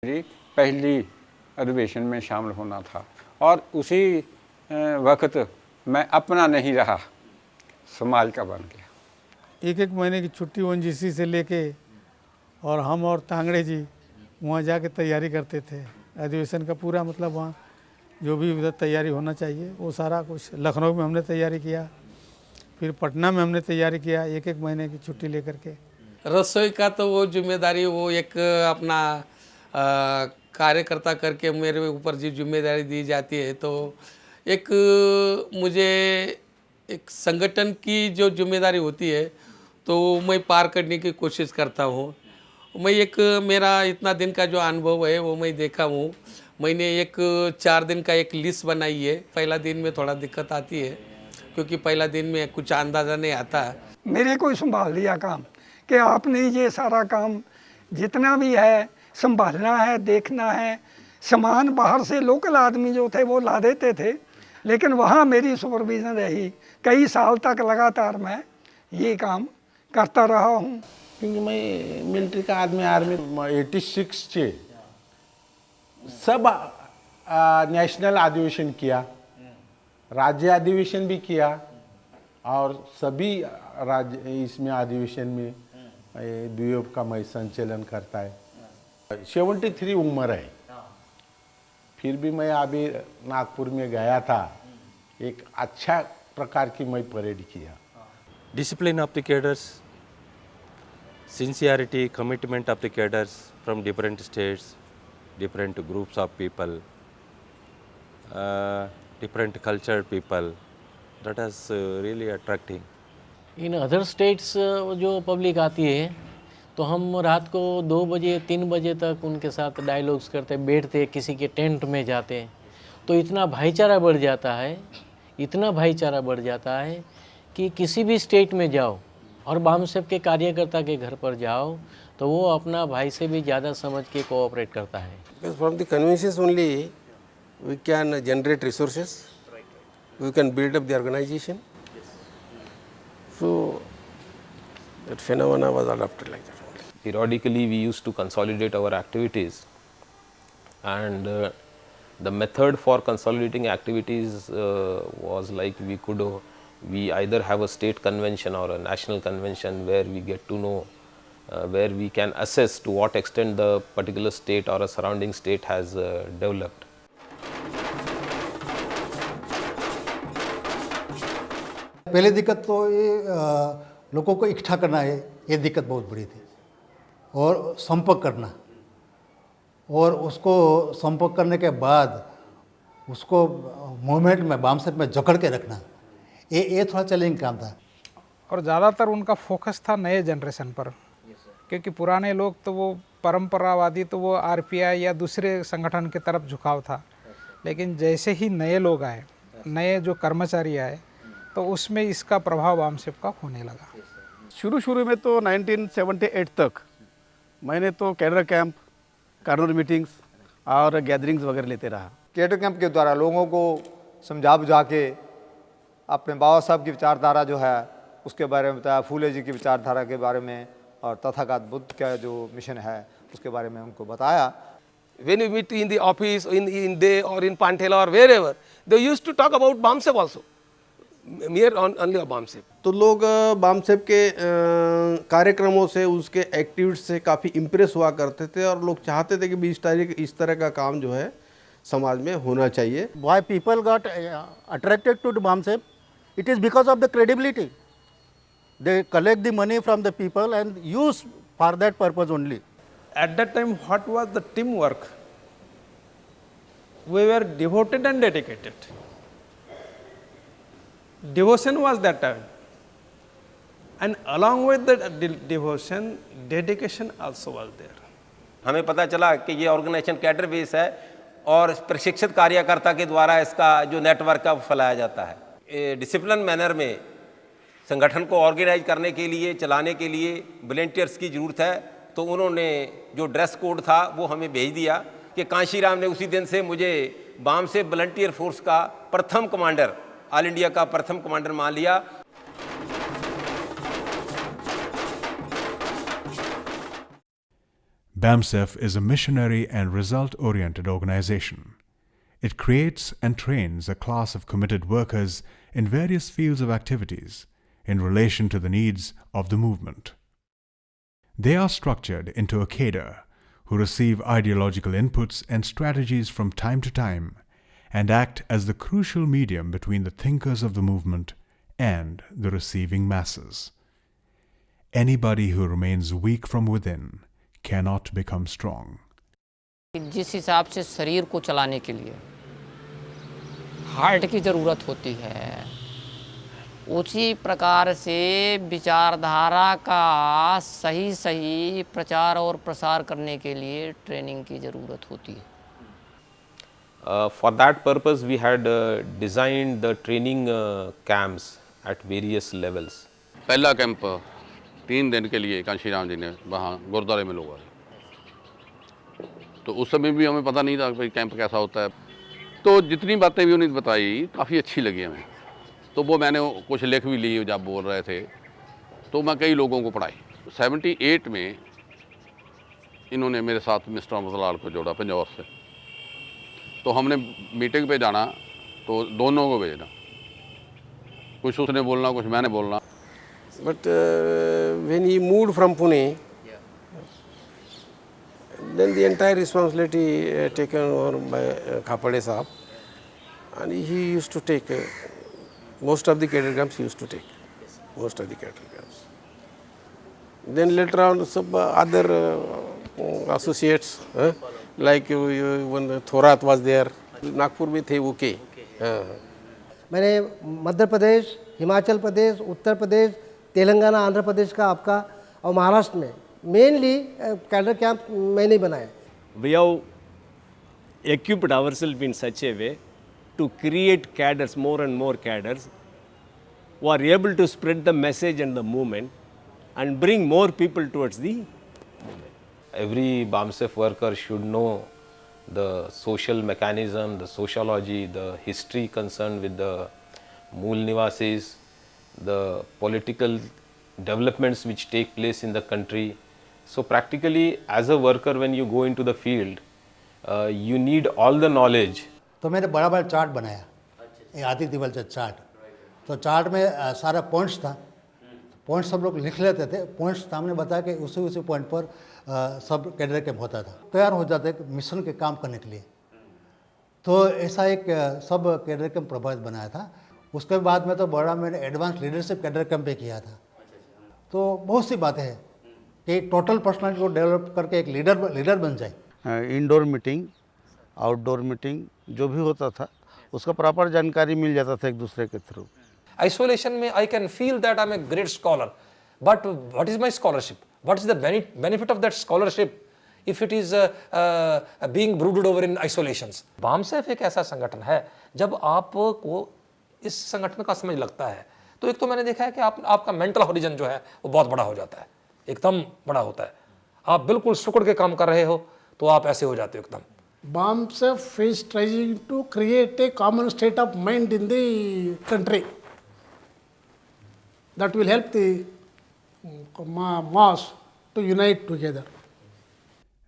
मेरी पहली अधिवेशन में शामिल होना था और उसी वक्त मैं अपना नहीं रहा, समाज का बन गया। एक महीने की छुट्टी ओएनजीसी से लेके और हम और तांगड़े जी वहाँ जाके तैयारी करते थे अधिवेशन का पूरा, मतलब वहाँ जो भी उधर तैयारी होना चाहिए वो सारा कुछ। लखनऊ में हमने तैयारी किया, फिर पटना में हमने तैयारी किया, एक महीने की छुट्टी लेकर के। रसोई का तो वो जिम्मेदारी वो एक अपना कार्यकर्ता करके मेरे ऊपर जो जिम्मेदारी दी जाती है, तो एक मुझे एक संगठन की जो जिम्मेदारी होती है तो मैं पार करने की कोशिश करता हूँ। मैं एक मेरा इतना दिन का जो अनुभव है वो मैं देखा हूँ। मैंने एक 4 दिन का एक लिस्ट बनाई है। पहला दिन में थोड़ा दिक्कत आती है क्योंकि पहला दिन में कुछ अंदाज़ा नहीं आता। मेरे को संभाल लिया काम कि आपने ये सारा काम जितना भी है संभालना है, देखना है। सामान बाहर से लोकल आदमी जो थे वो ला देते थे, लेकिन वहाँ मेरी सुपरविज़न रही। कई साल तक लगातार मैं ये काम करता रहा हूँ। क्योंकि मैं मिलिट्री का आदमी, आर्मी 86 चे सब नेशनल अधिवेशन किया, राज्य अधिवेशन भी किया और सभी राज्य इसमें अधिवेशन में द्वीप का मैं संचालन करता है। 73 उम्र है, फिर भी मैं अभी नागपुर में गया था, एक अच्छा प्रकार की मैं परेड किया। Discipline of the cadres, sincerity, commitment of the cadres from different states, different groups of people, different cultured people, that is really attracting. In other states जो पब्लिक आती है तो हम रात को 2 बजे 3 बजे तक उनके साथ डायलॉग्स करते, बैठते, किसी के टेंट में जाते, तो इतना भाईचारा बढ़ जाता है, इतना भाईचारा बढ़ जाता है कि किसी भी स्टेट में जाओ और बामसेब के कार्यकर्ता के घर पर जाओ तो वो अपना भाई से भी ज़्यादा समझ के कोऑपरेट करता है। From the conventions only we can generate resources, we can build up the organization. So that phenomena was adopted like that. Periodically we used to consolidate our activities, and the method for consolidating activities was like we either have a state convention or a national convention where we get to know where we can assess to what extent the particular state or a surrounding state has developed. पहले दिक्कत तो ये लोगों को इकट्ठा करना है, ये दिक्कत बहुत बड़ी थी, और संपर्क करना, और उसको संपर्क करने के बाद उसको मूवमेंट में बामसेब में जकड़ के रखना, ये थोड़ा चैलेंजिंग काम था। और ज़्यादातर उनका फोकस था नए जनरेशन पर, क्योंकि पुराने लोग तो वो परंपरावादी, तो वो आरपीआई या दूसरे संगठन की तरफ झुकाव था। लेकिन जैसे ही नए लोग आए, नए जो कर्मचारी आए, तो उसमें इसका प्रभाव बामसेब का होने लगा। शुरू में तो 1978 तक मैंने तो कैडर कैंप, कार्नर मीटिंग्स और गैदरिंग्स वगैरह लेते रहा। कैडर कैंप के द्वारा लोगों को समझा बुझा के अपने बाबा साहब की विचारधारा जो है उसके बारे में बताया, फूले जी की विचारधारा के बारे में, और तथागत बुद्ध का जो मिशन है उसके बारे में उनको बताया। When we meet in the office, in day or in Panthela or wherever, they used to talk about BAMCEF also. mere only of BAMCEF. तो लोग बामसेब के कार्यक्रमों से, उसके एक्टिविटीज से काफ़ी इम्प्रेस हुआ करते थे और लोग चाहते थे कि इस तरह का काम जो है समाज में होना चाहिए। Why people got attracted to BAMCEF? It is because of the credibility. They collect the money from the people and use for that purpose only. At that time, what was the teamwork? We were devoted and dedicated. Devotion was that time, and along with the devotion, dedication also was there. हमें पता चला कि ये organisation cadre base है और प्रशिक्षित कार्यकर्ता के द्वारा इसका जो नेटवर्क है वो फैलाया जाता है। डिसिप्लिन मैनर में संगठन को ऑर्गेनाइज करने के लिए, चलाने के लिए वॉलंटियर्स की ज़रूरत है, तो उन्होंने जो ड्रेस कोड था वो हमें भेज दिया कि कांशीराम ने उसी दिन से मुझे बामसेब वॉलंटियर फोर्स का प्रथम कमांडर, ऑल इंडिया का प्रथम कमांडर मान लिया। BAMSEF is a missionary and result-oriented organization. It creates and trains a class of committed workers in various fields of activities in relation to the needs of the movement. They are structured into a cadre who receive ideological inputs and strategies from time to time and act as the crucial medium between the thinkers of the movement and the receiving masses. Anybody who remains weak from within cannot become strong. जिस हिसाब से शरीर को चलाने के लिए heart की ज़रूरत होती है, उसी प्रकार से विचारधारा का सही प्रचार और प्रसार करने के लिए ट्रेनिंग की ज़रूरत होती है. For that purpose, we had designed the training camps at various levels. पहला कैंप 3 दिन के लिए कांशी राम जी ने वहाँ गुरुद्वारे में लोग आए, तो उस समय भी हमें पता नहीं था भाई कैंप कैसा होता है. तो जितनी बातें भी उन्होंने बताई काफ़ी अच्छी लगी हमें. तो वो मैंने कुछ लिख भी ली जब बोल रहे थे, तो मैं कई लोगों को पढ़ाई. 78 में इन्होंने मेरे साथ मिस्टर अमरलाल को जोड़ा पंजौर से. तो हमने मीटिंग पे जाना तो दोनों को भेजना, कुछ उसने बोलना कुछ मैंने बोलना. But when he moved from Pune, then the entire responsibility taken over by Khapade Sahab, and he used to take most of the cadet camps. He used to take most of the cadet camps. Then later on, some other associates like when Thorat was there, Nagpur में थे वो के. मैंने मध्य प्रदेश, हिमाचल प्रदेश, उत्तर प्रदेश, तेलंगाना, आंध्र प्रदेश का आपका और महाराष्ट्र में mainly cadre camp मैंने बनाए. We have equipped ourselves in such a way to create cadres, more and more cadres, who are able to spread the message and the movement and bring more people towards the movement. Every BAMSEF worker should know the social mechanism, the sociology, the history concerned with the Mool Nivasis, the political developments which take place in the country. So practically as a worker when you go into the field, you need all the knowledge. तो मैंने बड़ा बड़ा chart बनाया, ये आदि दिवल chart. तो chart में सारा पॉइंट्स था, पॉइंट्स सब लोग लिख लेते थे, पॉइंट्स सामने बता के उसी पॉइंट पर सब कैडर कैंप होता था, तैयार हो जाते मिशन के काम करने के लिए. तो ऐसा एक सब कैडर कैंप प्रभावित बनाया था. उसके बाद में तो बड़ा मैंने एडवांस लीडरशिप कैडर कैंप पे किया था. तो बहुत सी बातें हैं कि टोटल पर्सनालिटी को डेवलप करके एक लीडर बन जाए. इंडोर मीटिंग, आउटडोर मीटिंग जो भी होता था उसका प्रॉपर जानकारी मिल जाता था एक दूसरे के थ्रू. Isolation में I can feel that I'm a great scholar, but what is my scholarship? What is the benefit of that scholarship if it is being brooded over in isolations? BAMSEF एक ऐसा संगठन है, जब आपको इस संगठन का समझ लगता है तो एक तो मैंने देखा है कि आपका मेंटल हॉरिजन जो है वो बहुत बड़ा हो जाता है, एकदम बड़ा होता है. आप बिल्कुल सुकड़ के काम कर रहे हो तो आप ऐसे हो जाते हो एकदम. BAMSEF is trying to create a common state of mind in the country that will help the mass to unite together.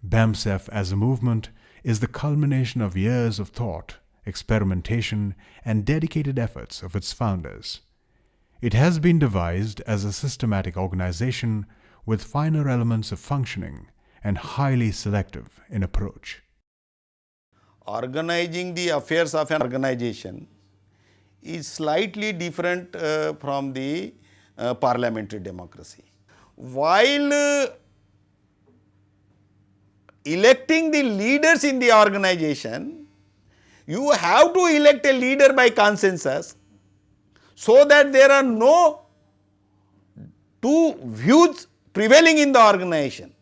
BAMSEF as a movement is the culmination of years of thought, experimentation, and dedicated efforts of its founders. It has been devised as a systematic organization with finer elements of functioning and highly selective in approach. Organizing the affairs of an organization is slightly different from the parliamentary democracy. While electing the leaders in the organization, you have to elect a leader by consensus so that there are no two views prevailing in the organization.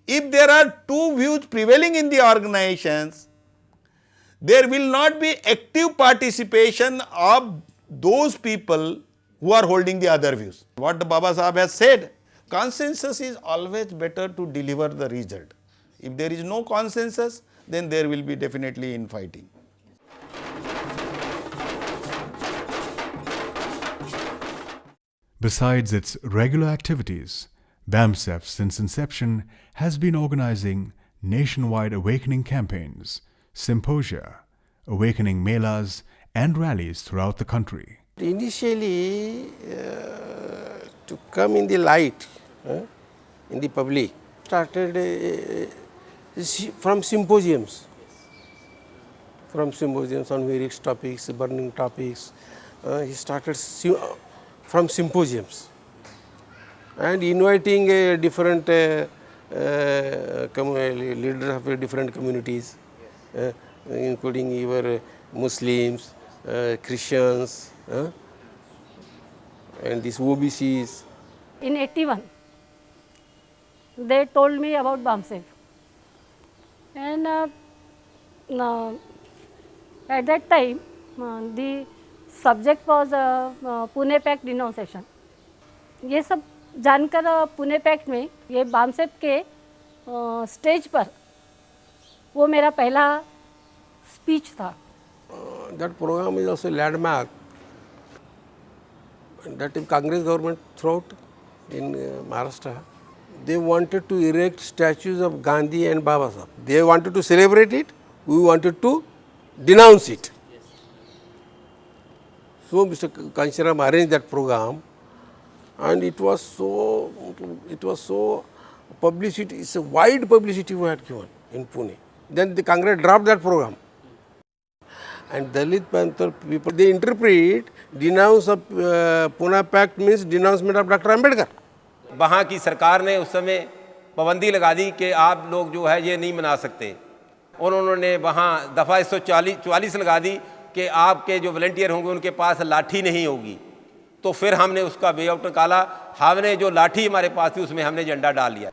If there are two views prevailing in the organizations, there will not be active participation of those people who are holding the other views. What the Baba Sahab has said, consensus is always better to deliver the result. If there is no consensus, then there will be definitely infighting. Besides its regular activities, BAMSEF, since inception, has been organizing nationwide awakening campaigns, symposia, awakening melas, and rallies throughout the country. Initially, to come in the light, in the public, started from symposiums on various topics, burning topics. He started from symposiums and inviting different leaders of different communities, including your Muslims, Christians, and these OBCs. In 81, they told me about BAMSEF, and at that time the subject was Pune pact denunciation. ये सब जानकर Pune pact में ये BAMSEF के stage पर वो मेरा पहला स्पीच था. That program is also landmark. That is Congress government throughout in Maharashtra. They wanted to erect statues of Gandhi and Baba Sahib. They wanted to celebrate it. We wanted to denounce it. So Mr. Kanshiram arranged that program, and it was so publicity. It's a wide publicity we had given in Pune. Then the Congress dropped that program. And Dalit Panther people, they interpret denounce of Pune Pact means denouncement of Dr. Ambedkar. वहाँ की सरकार ने उस समय पाबंदी लगा दी कि आप लोग जो है ये नहीं मना सकते, और उन्होंने वहाँ दफ़ा 144 लगा दी कि आपके जो वॉलंटियर होंगे उनके पास लाठी नहीं होगी. तो फिर हमने उसका वे आउट निकाला, हमने जो लाठी हमारे पास थी उसमें हमने झंडा डाल लिया.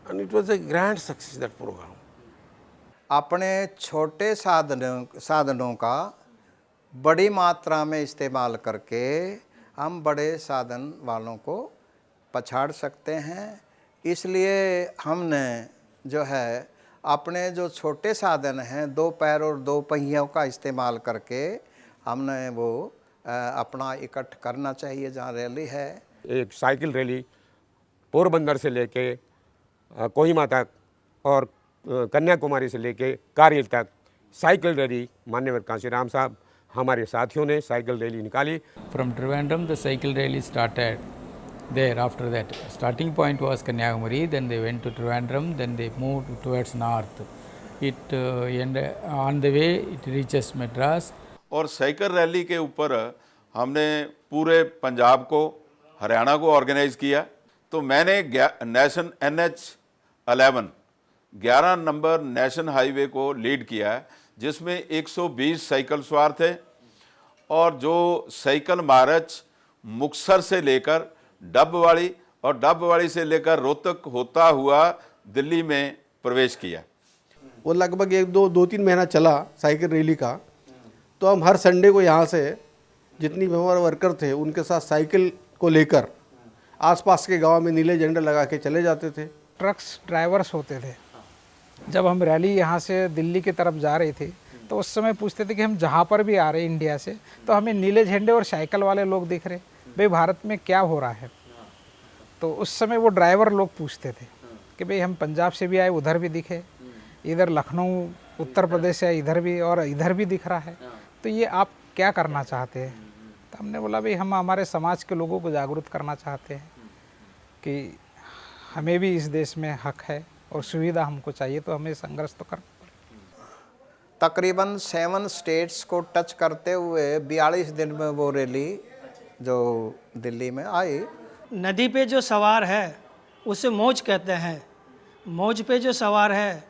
And it was a grand success, that program. अपने छोटे साधनों का बड़ी मात्रा में इस्तेमाल करके हम बड़े साधन वालों को पछाड़ सकते हैं. इसलिए हमने जो है अपने जो छोटे साधन हैं, 2 पैर और 2 पहियों का इस्तेमाल करके हमने वो अपना इकट्ठ करना चाहिए. जहाँ रैली है, एक साइकिल रैली पोरबंदर से लेके कोहिमा तक और कन्याकुमारी से लेके कारगिल तक साइकिल रैली माननीय कांशीराम साहब हमारे साथियों ने साइकिल रैली निकाली. From Trivandrum the cycle rally started there. After that starting point was Kanyakumari, then they went to Trivandrum, then they moved towards north. It on the way it reaches Madras. और cycle rally के ऊपर हमने पूरे पंजाब को, हरियाणा को organise किया. तो मैंने nation NH11 11 number national highway को लीड किया है, जिसमें 120 साइकिल सवार थे, और जो साइकिल मार्च मुक्तसर से लेकर डबवाड़ी और डबवाड़ी से लेकर रोहतक होता हुआ दिल्ली में प्रवेश किया. वो लगभग 2-3 महीना चला साइकिल रैली का. तो हम हर संडे को यहाँ से जितनी भी हमारे वर्कर थे उनके साथ साइकिल को लेकर आसपास के गांव में नीले झंडे लगा के चले जाते थे. ट्रक्स ड्राइवर्स होते थे. जब हम रैली यहाँ से दिल्ली की तरफ जा रहे थे तो उस समय पूछते थे कि हम जहाँ पर भी आ रहे हैं इंडिया से, तो हमें नीले झंडे और साइकिल वाले लोग दिख रहे, भाई भारत में क्या हो रहा है. तो उस समय वो ड्राइवर लोग पूछते थे कि भाई हम पंजाब से भी आए, उधर भी दिखे, इधर लखनऊ उत्तर प्रदेश से इधर भी, और इधर भी दिख रहा है, तो ये आप क्या करना चाहते हैं. तो हमने बोला भाई हम हमारे समाज के लोगों को जागरूक करना चाहते हैं कि हमें भी इस देश में हक है और सुविधा हमको चाहिए, तो हमें संघर्ष तो करना पड़ेगा. तकरीबन 7 स्टेट्स को टच करते हुए 42 दिन में वो रैली जो दिल्ली में आई. नदी पे जो सवार है उसे मौज कहते हैं, मौज पे जो सवार है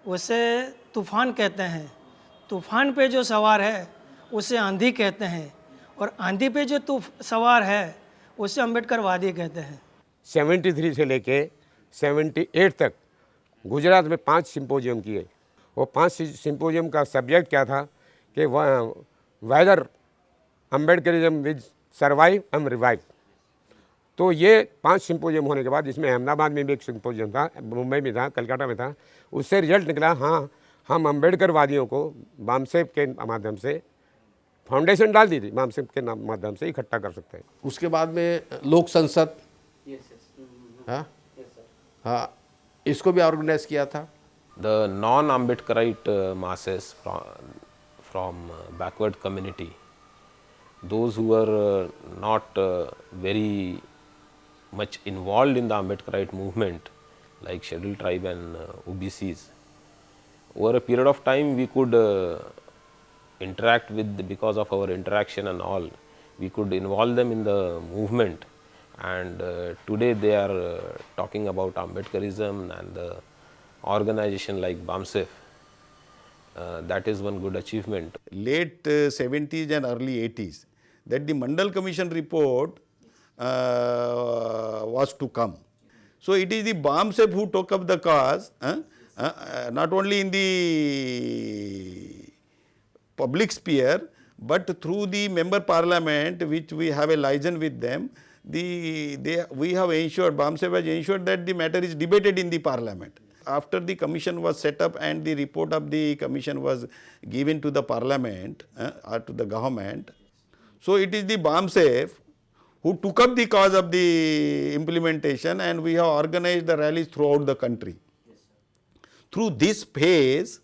उसे तूफ़ान कहते हैं, तूफ़ान पे जो सवार है उसे आंधी कहते हैं, और आंधी पे जो सवार है उसे अम्बेडकर वादी कहते हैं. 73 से लेके 78 तक गुजरात में 5 सिंपोजियम किए. वो 5 सिंपोजियम का सब्जेक्ट क्या था कि whether Ambedkarism with survive and revive. तो ये 5 सिंपोजियम होने के बाद, इसमें अहमदाबाद में भी एक सिंपोजियम था, मुंबई में था, कलकत्ता में था, उससे रिजल्ट निकला हाँ हम अम्बेडकरवादियों को BAMSEF के माध्यम से फाउंडेशन डाल दी थी, BAMSEF के माध्यम से इकट्ठा कर सकते हैं. उसके बाद में लोक संसद, हाँ हाँ, इसको भी ऑर्गेनाइज किया था। The non-Ambedkarite masses from backward community, those who were not very much involved in the Ambedkarite movement, like scheduled tribe and OBCs, over a period of time we could interact with, because of our interaction and all, we could involve them in the movement, and today they are talking about Ambedkarism and the organization like BAMSEF. That is one good achievement. Late 70s and early 80s, that the Mandal Commission report was to come. So it is the BAMSEF who took up the cause, not only in the public sphere, but through the member parliament, which we have a liaison with them. We have ensured, BAMSEF has ensured that the matter is debated in the parliament. After the commission was set up and the report of the commission was given to the parliament or to the government, so it is the BAMSEF who took up the cause of the implementation, and we have organized the rallies throughout the country. Through this phase,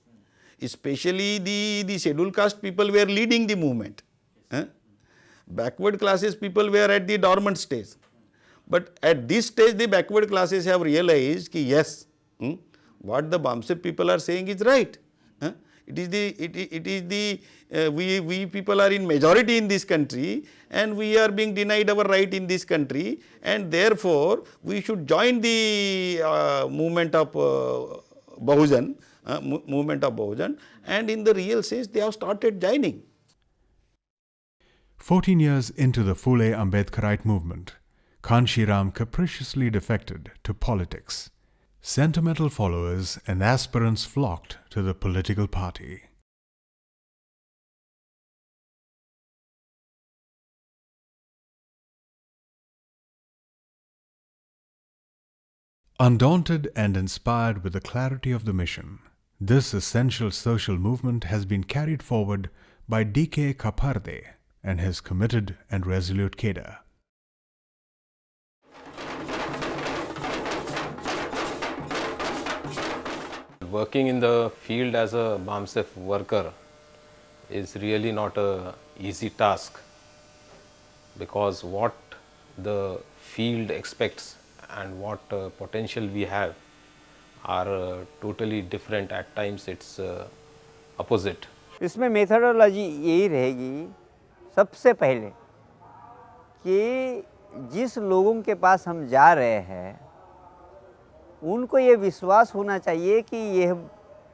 especially the scheduled caste people were leading the movement. Backward classes people were at the dormant stage. But at this stage, the backward classes have realized that yes, what the BAMSEF people are saying is right. We people are in majority in this country, and we are being denied our right in this country, and therefore we should join the movement of Bahujan, and in the real sense they have started joining. 14 years into the Phule Ambedkarite movement, Kanshiram capriciously defected to politics. Sentimental followers and aspirants flocked to the political party. Undaunted and inspired with the clarity of the mission, this essential social movement has been carried forward by D.K. Kaparde and his committed and resolute cadre. Working in the field as a BAMSEF worker is really not an easy task, because what the field expects and what potential we have are totally different. At times it's opposite. इसमें methodology यही रहेगी सबसे पहले कि जिस लोगों के पास हम जा रहे हैं उनको ये विश्वास होना चाहिए कि यह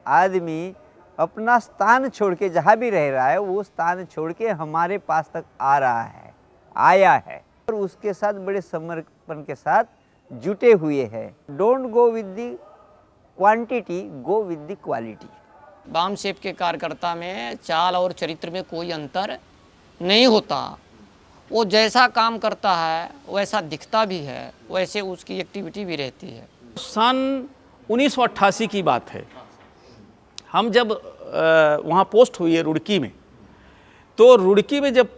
आदमी अपना स्थान छोड़ के जहाँ भी रह रहा है वो स्थान छोड़ के हमारे पास तक आ रहा है, आया है, और उसके साथ बड़े समर्पण के साथ जुटे हुए हैं। Don't go with the quantity, go with the quality. BAMSEF के कार्यकर्ता में चाल और चरित्र में कोई अंतर नहीं होता। वो जैसा काम करता है वैसा दिखता भी है, वैसे उसकी एक्टिविटी भी रहती है। सन 1988 की बात है, हम जब वहाँ पोस्ट हुई है रुड़की में, तो रुड़की में जब